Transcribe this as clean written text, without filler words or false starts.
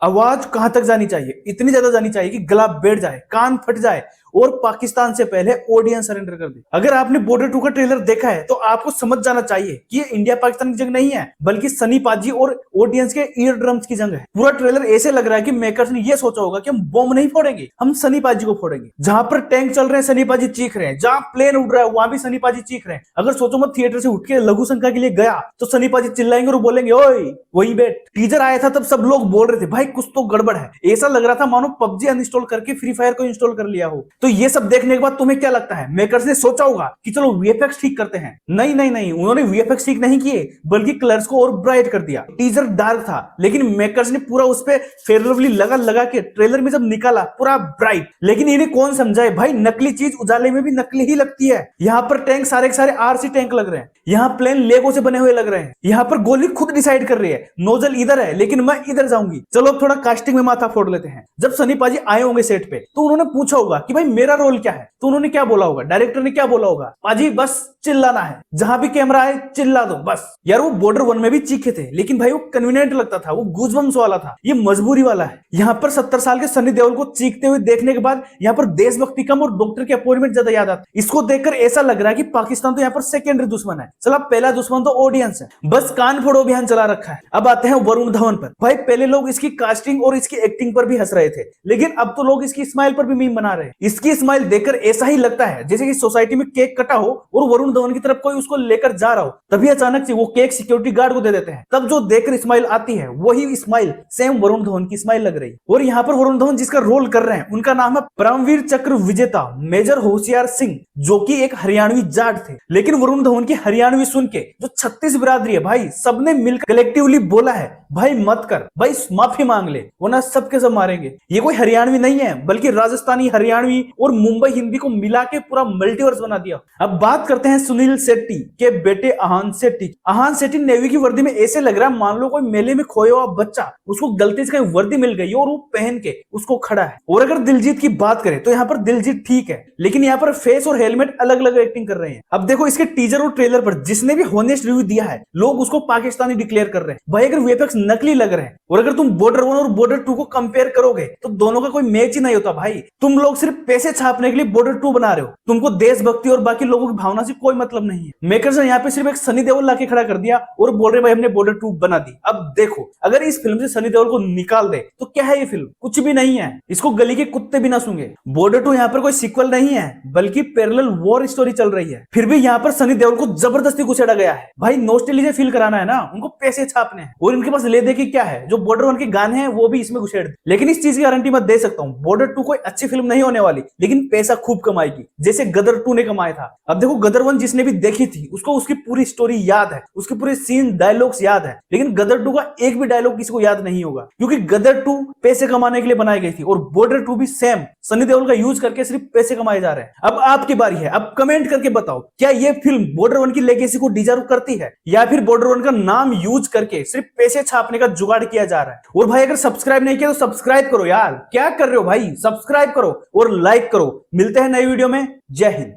आवाज कहां तक जानी चाहिए? इतनी ज्यादा जानी चाहिए कि गला बैठ जाए, कान फट जाए और पाकिस्तान से पहले ऑडियंस सरेंडर कर दे। अगर आपने बॉर्डर 2 का ट्रेलर देखा है तो आपको समझ जाना चाहिए कि ये इंडिया पाकिस्तान की जंग नहीं है, बल्कि सनी पाजी और ऑडियंस के ईयर ड्रम्स की जंग है। पूरा ट्रेलर ऐसे लग रहा है कि मेकर्स ने ये सोचा होगा कि हम बॉम्ब नहीं फोड़ेंगे, हम सनी पाजी को फोड़ेंगे। जहां पर टैंक चल रहे हैं सनी पाजी चीख रहे हैं, जहां प्लेन उड़ रहा है वहां भी सनी पाजी चीख रहे हैं। अगर सोचो मैं थिएटर से उठ के लघु शंका के लिए गया तो सनी पाजी चिल्लाएंगे और बोलेंगे ओए वही बैठ। टीजर आया था तब सब लोग बोल रहे थे भाई कुछ तो गड़बड़ है, ऐसा लग रहा था मानो पबजी अनइंस्टॉल करके फ्री फायर को इंस्टॉल कर लिया हो। तो ये सब देखने के बाद तुम्हें क्या लगता है, मेकर्स ने सोचा होगा कि चलो वीएफएक्स ठीक करते हैं? नहीं नहीं नहीं, उन्होंने वीएफएक्स ठीक नहीं किए बल्कि कलर्स को और ब्राइट कर दिया। टीजर डार्क था लेकिन मेकर्स ने पूरा उस पे फेयर लवली लगा लगा के ट्रेलर में जब निकाला पूरा ब्राइट। लेकिन इन्हें कौन समझाए भाई, नकली चीज उजाले में भी नकली ही लगती है। यहाँ पर टैंक सारे के सारे आरसी टैंक लग रहे हैं, यहाँ प्लेन लेगो से बने हुए लग रहे हैं, यहाँ पर गोली खुद डिसाइड कर रही है नोजल इधर है लेकिन मैं इधर जाऊंगी। चलो थोड़ा कास्टिंग में माथा फोड़ लेते हैं। जब सनी पाजी आए होंगे सेट पे तो उन्होंने पूछा होगा कि भाई मेरा रोल क्या है, तो उन्होंने क्या बोला होगा, डायरेक्टर ने क्या बोला होगा, पाजी बस चिल्लाना है, जहां भी कैमरा है चिल्ला दो बस। यार वो बॉर्डर 1 में भी चीखे थे लेकिन भाई वो कन्वीनियंट लगता था, वो गूजबम्स वाला था, ये मजबूरी वाला है। यहाँ पर 70 साल के सनी देओल को चीखते हुए देखने के बाद यहाँ पर देशभक्ति कम और डॉक्टर के अपॉइंटमेंट ज्यादा याद आता है। इसको देखकर ऐसा लग रहा है कि पाकिस्तान तो यहाँ पर सेकेंडरी दुश्मन है, चला पहला दुश्मन तो ऑडियंस है। बस कान फोड़ो अभियान चला रखा है। अब आते हैं वरुण धवन पर। भाई पहले लोग इसकी कास्टिंग और इसकी एक्टिंग पर भी हंस रहे थे लेकिन अब तो लोग इसकी स्माइल पर भी मीम बना रहे हैं। इसकी स्माइल देखकर ऐसा ही लगता है जैसे कि सोसाइटी में केक कटा हो और वरुण धवन की तरफ कोई उसको लेकर जा रहा हो, तभी अचानक से वो केक सिक्योरिटी गार्ड को दे देते हैं। तब जो देखकर स्माइल आती है वही स्माइल सेम वरुण धवन की स्माइल लग रही है। और यहाँ पर वरुण धवन जिसका रोल कर रहे हैं उनका नाम है परमवीर चक्र विजेता मेजर होशियार सिंह, जो कि एक हरियाणवी जाट थे। लेकिन वरुण धवन की हरियाणवी सुन के जो 36 बिरादरी है भाई सबने मिलकर कलेक्टिवली बोला है भाई मत कर, भाई माफी मांग ले वरना सबके सब मारेंगे। ये कोई हरियाणवी नहीं है बल्कि राजस्थानी, हरियाणवी और मुंबई हिंदी को मिला के पूरा मल्टीवर्स बना दिया। अब बात करते हैं सुनील शेट्टी के बेटे आहान शेट्टी। आहान शेट्टी नेवी की वर्दी में ऐसे लग रहा है मान लो कोई मेले में खोया हुआ बच्चा उसको गलती से वर्दी मिल गई और वो पहन के उसको खड़ा है। और अगर दिलजीत की बात करें तो यहाँ पर दिलजीत ठीक है लेकिन यहाँ पर फेस और हेलमेट अलग अलग एक्टिंग कर रहे हैं। अब देखो इसके टीजर और ट्रेलर पर जिसने भी होनेस्ट रिव्यू दिया है लोग उसको पाकिस्तानी डिक्लेयर कर रहे हैं। भाई अगर वीएफएक्स नकली लग रहे हैं और अगर तुम बॉर्डर 1 और बॉर्डर 2 को कंपेयर करोगे तो दोनों का कोई मैच ही नहीं होता। भाई तुम लोग सिर्फ पैसे छापने के लिए बॉर्डर 2 बना रहे हो, तुमको देशभक्ति और बाकी लोगों की भावना से कोई मतलब नहीं है। मेकर्स ने यहाँ पे सिर्फ एक सनी देओल लाके खड़ा कर दिया और बोल रहे भाई हमने बॉर्डर 2 बना दी। अब देखो अगर इस फिल्म से सनी देओल को निकाल दे तो क्या है ये फिल्म, कुछ भी नहीं है, इसको गली के कुत्ते भी ना सूंघे। बॉर्डर 2 यहाँ पर कोई सीक्वल नहीं है बल्कि पैरेलल वॉर स्टोरी चल रही है। फिर भी यहाँ पर सनी देओल को जबरदस्ती घुसेड़ा गया है। भाई नॉस्टैल्जिया फील कराना है ना, उनको पैसे छापने हैं और इनके पास ले दे के क्या है, जो बॉर्डर 1 के गाने हैं वो भी इसमें घुसेड़ दे। लेकिन इस चीज की गारंटी मैं दे सकता हूँ बॉर्डर 2 कोई अच्छी फिल्म नहीं होने वाली लेकिन पैसा खूब कमाएगी जैसे गदर 2 ने कमाया था। अब देखो गदर 1 जिसने भी देखी थी उसको उसकी पूरी स्टोरी याद है, उसके पूरे सीन डायलॉग्स याद है, लेकिन गदर 2 का एक भी डायलॉग किसी को याद नहीं होगा क्योंकि गदर 2 पैसे कमाने के लिए बनाई गई थी और बॉर्डर 2 भी सेम सनी देओल का यूज करके सिर्फ पैसे कमाए जा रहे हैं। अब आपकी बारी है, अब कमेंट करके बताओ क्या ये फिल्म बॉर्डर 1 की लेगेसी को डिजर्व करती है या फिर बॉर्डर 1 का नाम यूज करके सिर्फ पैसे छापने का जुगाड़ किया जा रहा है। और भाई अगर सब्सक्राइब नहीं किया तो सब्सक्राइब करो यार, क्या कर रहे हो भाई, सब्सक्राइब करो और लाइक करो। मिलते हैं नई वीडियो में, जय हिंद।